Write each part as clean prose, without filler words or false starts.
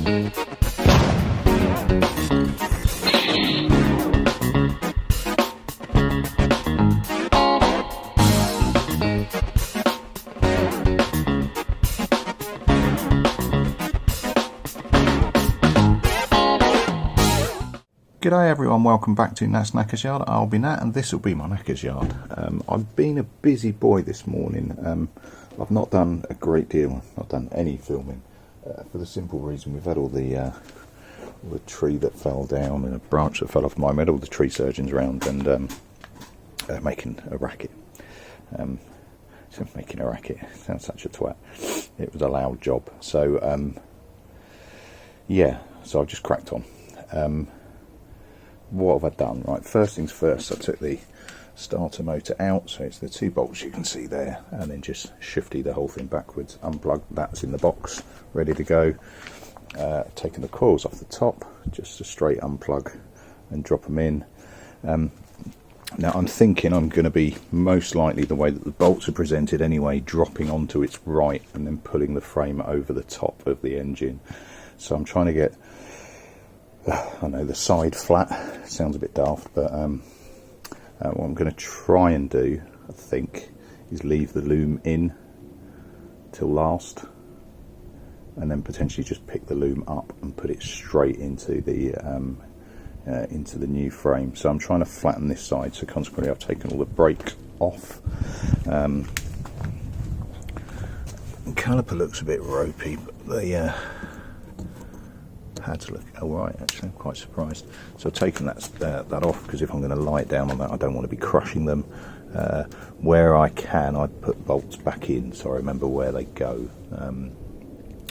G'day everyone, welcome back to Nat's Knackers Yard. I'll be Nat and this will be my Knackers Yard. I've been a busy boy this morning. I've not done a great deal, not done any filming, for the simple reason we've had all the tree that fell down and a branch that fell off mine. We had all the tree surgeons around and making a racket. Making a racket, sounds such a twat. It was a loud job. So yeah, so I've just cracked on. What have I done? Right, first things first, I took the starter motor out, so it's the 2 bolts you can see there, and then just shifted the whole thing backwards, unplugged, that's in the box, ready to go. Taking the coils off the top, just a straight unplug and drop them in. Now I'm thinking I'm going to be most likely the way that the bolts are presented anyway, dropping onto its right and then pulling the frame over the top of the engine. So I'm trying to get, I know the side flat sounds a bit daft, but what I'm going to try and do, I think, is leave the loom in till last, and then potentially just pick the loom up and put it straight into the new frame. So I'm trying to flatten this side, so consequently I've taken all the brake off. The caliper looks a bit ropey, but the pads look alright, actually. I'm quite surprised. So I've taken that off, because if I'm going to lie it down on that, I don't want to be crushing them. Where I can, I put bolts back in so I remember where they go.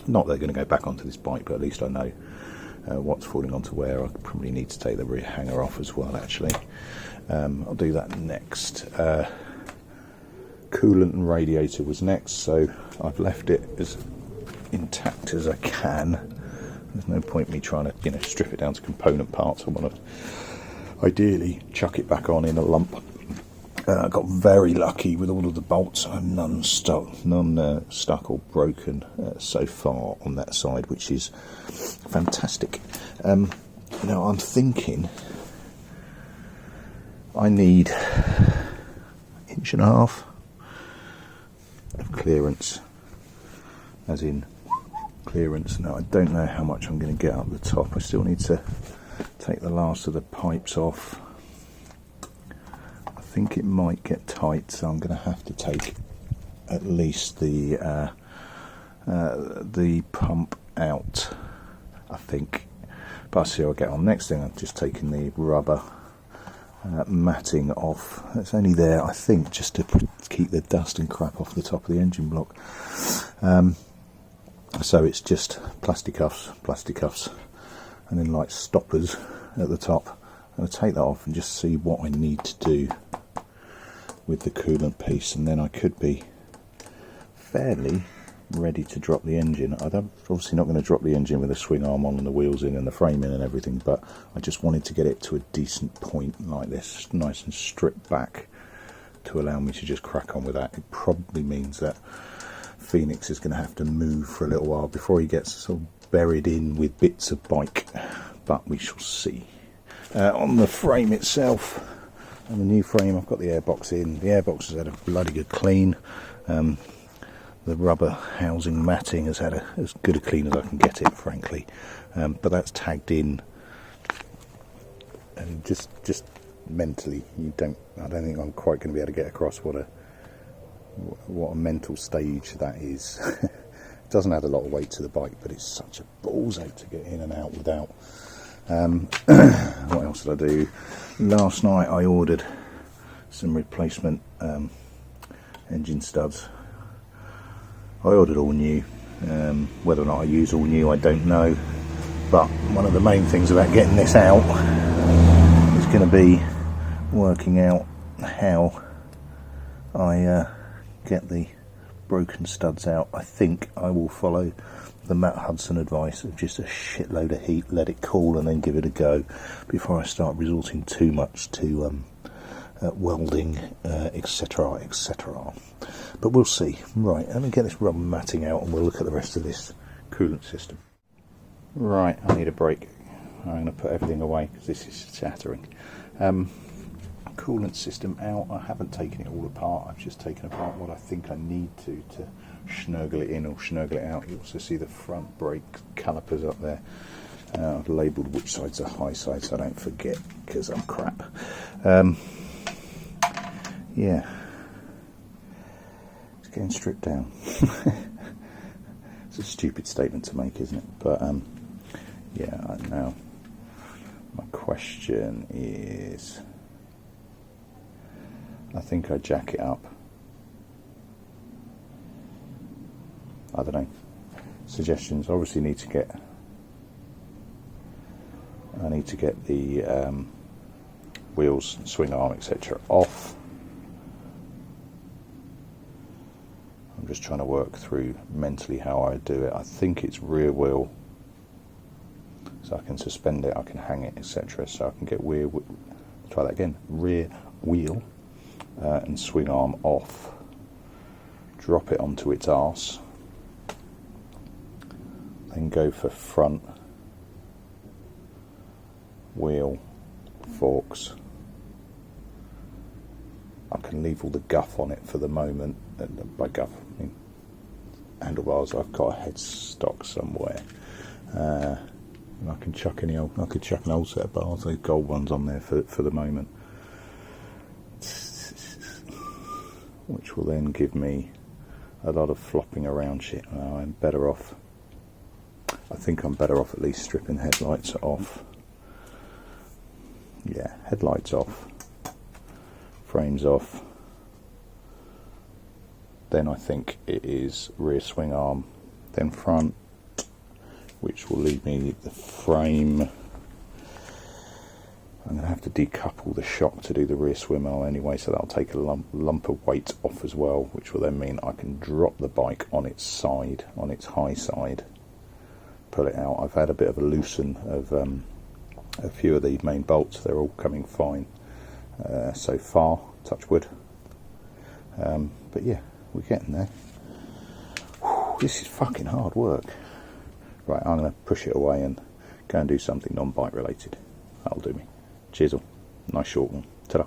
Not they're going to go back onto this bike, but at least I know what's falling onto where. I probably need to take the rear hanger off as well, actually. I'll do that next. Coolant and radiator was next, so I've left it as intact as I can. There's no point me trying to, strip it down to component parts. I want to ideally chuck it back on in a lump. I got very lucky with all of the bolts. None stuck or broken so far on that side, which is fantastic. Now I'm thinking I need 1.5 inches of clearance, as in clearance. Now I don't know how much I'm going to get up the top. I still need to take the last of the pipes off. I think it might get tight, so I'm going to have to take at least the pump out, I think. But I'll see how I get on. Next thing, I've just taken the rubber matting off. It's only there, I think, just to keep the dust and crap off the top of the engine block. So it's just plastic cuffs, and then like stoppers at the top. I'm going to take that off and just see what I need to do with the coolant piece, and then I could be fairly ready to drop the engine. I'm obviously not going to drop the engine with the swing arm on and the wheels in and the frame in and everything, but I just wanted to get it to a decent point like this, nice and stripped back, to allow me to just crack on with that. It probably means that Phoenix is going to have to move for a little while before he gets sort of buried in with bits of bike, but we shall see. On the frame itself, on the new frame, I've got the airbox in. The airbox has had a bloody good clean. The rubber housing matting has had as good a clean as I can get it, frankly. But that's tagged in, and just mentally, I don't think I'm quite going to be able to get across what a mental stage that is. It doesn't add a lot of weight to the bike, but it's such a balls out to get in and out without. What else did I do? Last night I ordered some replacement engine studs. I ordered all new. Whether or not I use all new, I don't know, but one of the main things about getting this out is going to be working out how I get the broken studs out. I think I will follow the Matt Hudson advice of just a shitload of heat, let it cool, and then give it a go before I start resorting too much to welding, etc, etc. But we'll see. Right, let me get this rubber matting out and we'll look at the rest of this coolant system. Right, I need a break. I'm going to put everything away because this is shattering. Coolant system out. I haven't taken it all apart. I've just taken apart what I think I need to snurgle it in or snurgle it out. You also see the front brake calipers up there. I've labelled which side's the high side so I don't forget because I'm crap. Yeah, it's getting stripped down. It's a stupid statement to make, isn't it? But yeah, now my question is, I think I jack it up. I don't know. Suggestions. Obviously, I need to get the wheels, swing arm, etc. off. I'm just trying to work through mentally how I do it. I think it's rear wheel, so I can suspend it, I can hang it, etc. So I can get try that again. Rear wheel and swing arm off. Drop it onto its arse. Then go for front wheel forks. I can leave all the guff on it for the moment. By guff, I mean handlebars. I've got a headstock somewhere. And I can chuck an old set of bars, those gold ones, on there for the moment, which will then give me a lot of flopping around shit. I'm better off. I think I'm better off at least stripping headlights off. Yeah, headlights off, frames off. Then I think it is rear swing arm, then front, which will leave me the frame. I'm going to have to decouple the shock to do the rear swim arm anyway, so that'll take a lump of weight off as well, which will then mean I can drop the bike on its side, on its high side, pull it out. I've had a bit of a loosen of a few of the main bolts. They're all coming fine so far, touch wood. But yeah, we're getting there. Whew, this is fucking hard work. Right, I'm going to push it away and go and do something non-bike related. That'll do me. Cheers all. Nice short one. Ta-da.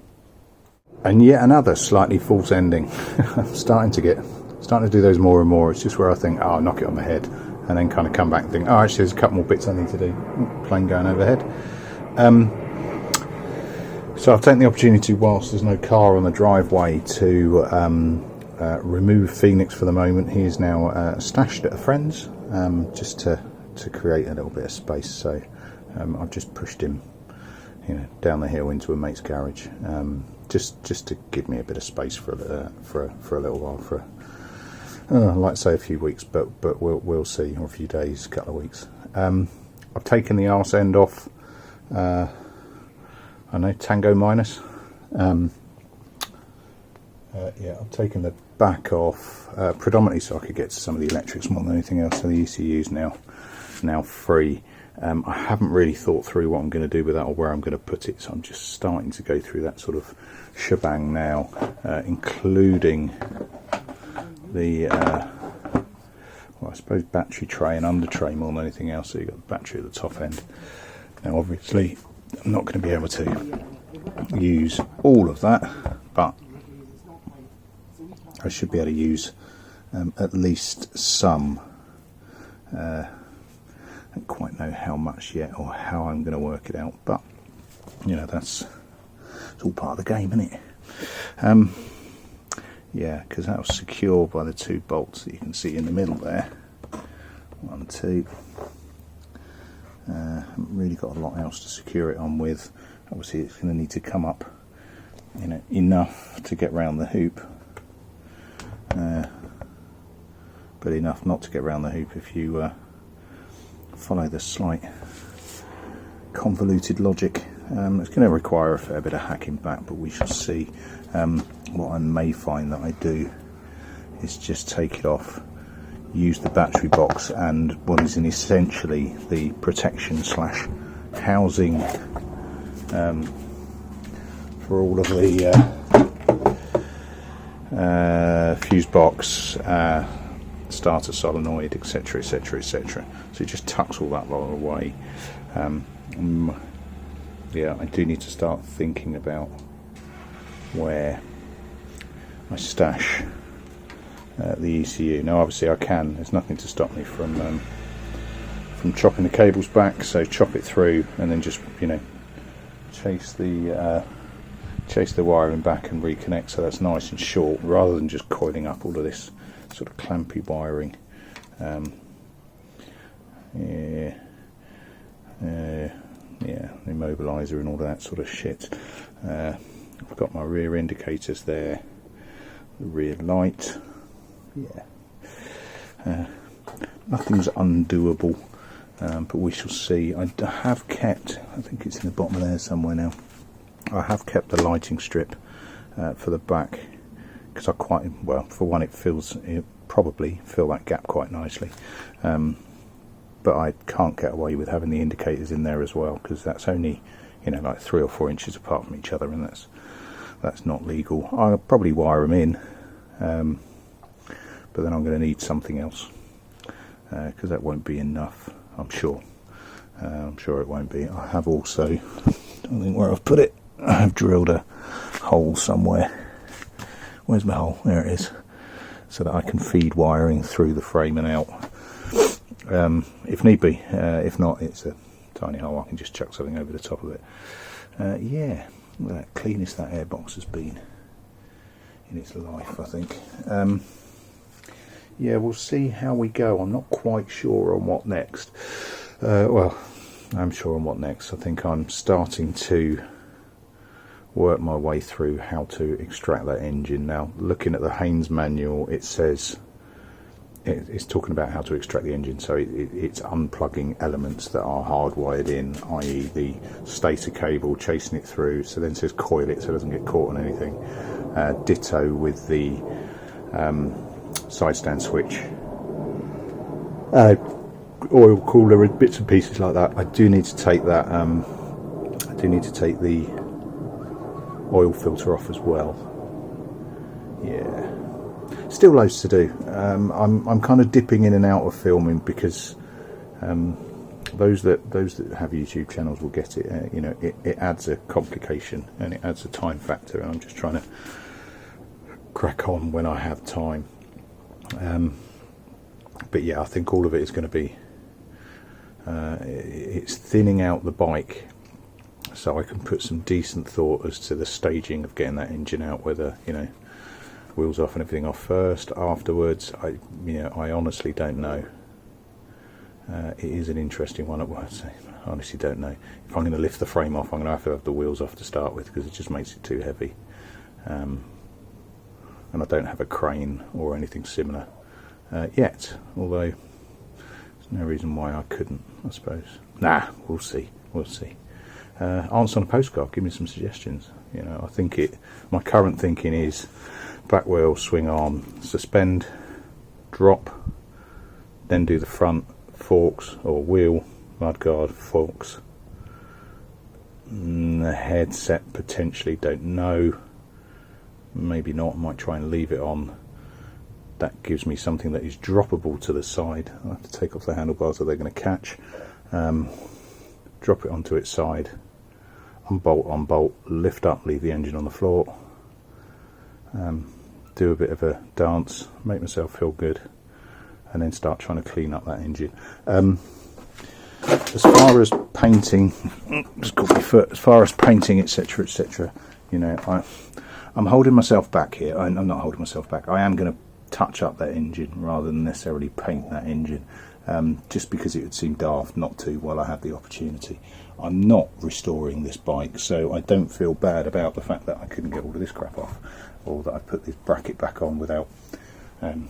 And yet another slightly false ending. I'm starting to do those more and more. It's just where I think, oh, I'll knock it on the head, and then kind of come back and think, oh, actually there's a couple more bits I need to do. Plane going overhead. So I've taken the opportunity, whilst there's no car on the driveway, to remove Phoenix for the moment. He is now stashed at a friend's, just to create a little bit of space. So I've just pushed him, down the hill into a mate's garage, just to give me a bit of space for a little while, for I'd like to say a few weeks, but we'll see, or a few days, a couple of weeks. I've taken the arse end off. I know, Tango minus. Yeah, I've taken the back off, predominantly so I could get to some of the electrics more than anything else. So the ECU's now free. I haven't really thought through what I'm going to do with that or where I'm going to put it, so I'm just starting to go through that sort of shebang now, including the well, I suppose battery tray and under tray more than anything else. So you've got the battery at the top end. Now obviously I'm not going to be able to use all of that, but I should be able to use at least some. I don't quite know how much yet or how I'm going to work it out, but it's all part of the game, isn't it? Yeah, because that was secured by the two bolts that you can see in the middle there. 1, 2. Haven't really got a lot else to secure it on with. Obviously it's going to need to come up enough to get round the hoop, but enough not to get round the hoop if you follow the slight convoluted logic. It's going to require a fair bit of hacking back, but we shall see. What I may find that I do is just take it off, use the battery box and what is in essentially the protection / housing for all of the fuse box, starter solenoid, etc, etc, etc. So it just tucks all that lot away. Yeah, I do need to start thinking about where I stash the ECU. Now obviously I can, there's nothing to stop me from chopping the cables back, so chop it through and then just, you know, chase the wiring back and reconnect, so that's nice and short, rather than just coiling up all of this sort of clampy wiring. Yeah, immobiliser and all that sort of shit. I've got my rear indicators there, the rear light. Yeah, nothing's undoable, but we shall see. I have kept, I think it's in the bottom of there somewhere now, I have kept the lighting strip for the back, because I quite, well, for one, it probably fill that gap quite nicely, but I can't get away with having the indicators in there as well, because that's only, you know, like 3 or 4 inches apart from each other, and that's not legal. I'll probably wire them in, but then I'm going to need something else, because that won't be enough, I'm sure. I'm sure it won't be. I have also, I don't think where I've put it, I've drilled a hole somewhere. Where's my hole? There it is. So that I can feed wiring through the frame and out, if need be. If not, it's a tiny hole. I can just chuck something over the top of it. Yeah, look at that cleanest that airbox has been in its life, I think. Yeah, we'll see how we go. I'm not quite sure on what next. Well, I'm sure on what next. I think I'm starting to work my way through how to extract that engine. Now, looking at the Haynes manual, it says it's talking about how to extract the engine, so it's unplugging elements that are hardwired in, i.e. the stator cable, chasing it through, so then it says coil it so it doesn't get caught on anything. Ditto with the side stand switch, oil cooler, bits and pieces like that. I do need to take that, I do need to take the oil filter off as well. Yeah, still loads to do. I'm kind of dipping in and out of filming because those that have YouTube channels will get it. You know, it adds a complication and it adds a time factor, and I'm just trying to crack on when I have time. But yeah, I think all of it is going to be it's thinning out the bike, so I can put some decent thought as to the staging of getting that engine out, whether, you know, wheels off and everything off first, afterwards. I honestly don't know. It is an interesting one. I honestly don't know. If I'm going to lift the frame off, I'm going to have the wheels off to start with, because it just makes it too heavy. And I don't have a crane or anything similar yet, although there's no reason why I couldn't, I suppose. Nah, we'll see. Answer on a postcard, give me some suggestions. You know, I think my current thinking is back wheel, swing arm, suspend, drop, then do the front forks, or wheel, mudguard, forks. The headset potentially, don't know. Maybe not. I might try and leave it on. That gives me something that is droppable to the side. I'll have to take off the handlebars so they're going to catch. Drop it onto its side, unbolt, lift up, leave the engine on the floor, do a bit of a dance, make myself feel good, and then start trying to clean up that engine. As far as painting, just got my foot, as far as painting, etc, etc, you know, I'm holding myself back here. I'm not holding myself back. I am going to touch up that engine rather than necessarily paint that engine, just because it would seem daft not to while I have the opportunity. I'm not restoring this bike, so I don't feel bad about the fact that I couldn't get all of this crap off, or that I put this bracket back on without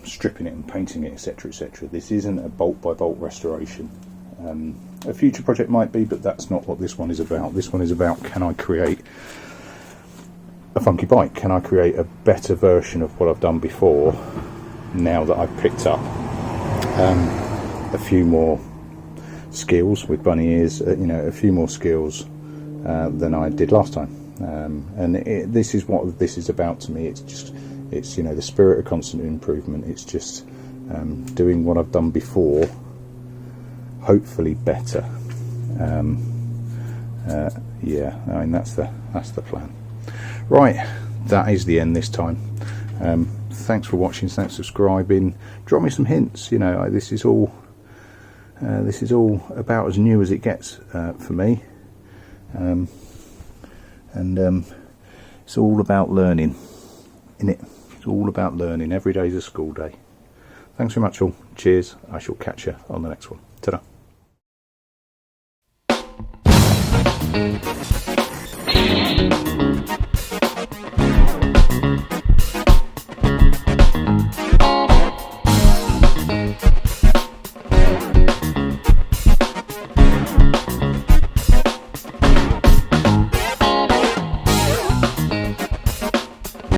stripping it and painting it, etc, etc. This isn't a bolt by bolt restoration. A future project might be, but that's not what this one is about. This one is about, can I create a funky bike? Can I create a better version of what I've done before, now that I've picked up a few more skills with bunny ears, you know, a few more skills than I did last time. And this is what this is about to me. It's you know, the spirit of constant improvement. It's just doing what I've done before, hopefully better. Yeah, I mean that's the plan. Right, that is the end this time. Thanks for watching, thanks for subscribing. Drop me some hints. You know, this is all about as new as it gets for me, and it's all about learning, innit? It's all about learning. Every day's a school day. Thanks very much all. Cheers. I shall catch you on the next one. Ta-da.